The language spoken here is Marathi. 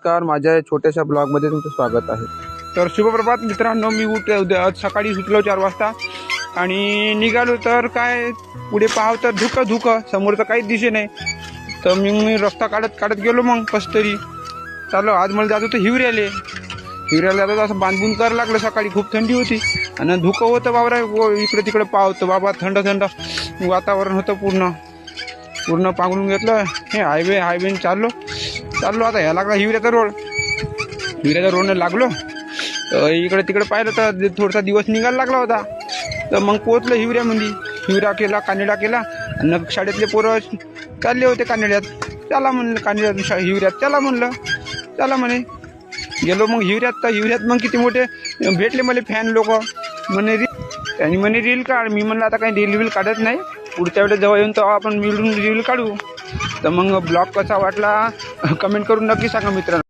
नमस्कार, माझ्या छोट्याशा ब्लॉगमध्ये तुमचं स्वागत आहे. तर शुभप्रभात मित्रांनो. मी आज सकाळी सुटलो 4 वाजता आणि निघालो. तर काय पुढे पाहाव तर धुकं समोरचं काहीच दिसे नाही. तर मी रस्ता काढत गेलो. मग कसं तरी चाललो. आज मला जात होतं हिवऱ्याला जात असं बांधून करायला लागलं. सकाळी खूप थंडी होती आणि धुकं होतं बाबरा. इकडे तिकडे पाहतो बाबा, थंड वातावरण होतं. पूर्ण पांघरून घेतलं. हे हायवे चाललो. आता ह्या लागला हिवऱ्याचा रोडने लागलो. इकडे तिकडे पाहिलं तर थोडासा दिवस निघायला लागला होता. तर मग पोहोचलो हिवऱ्यामध्ये. हिवरा केला, कानेडा केला. आणि शाळेतले पोरं चालले होते कानेड्यात. चला म्हणलं कानेड्यात हिवऱ्यात चला म्हणे. गेलो मग हिवऱ्यात मग किती मोठे भेटले मला फॅन लोक. त्यांनी म्हणे रील काढ. मी म्हणलं आता काही रील काढत नाही. पुढच्या वेळेस जेव्हा येऊन तेव्हा आपण मिळून रील काढू. तर मग ब्लॉग कसा वाटला कमेंट करून नक्की सांगा मित्रांनो.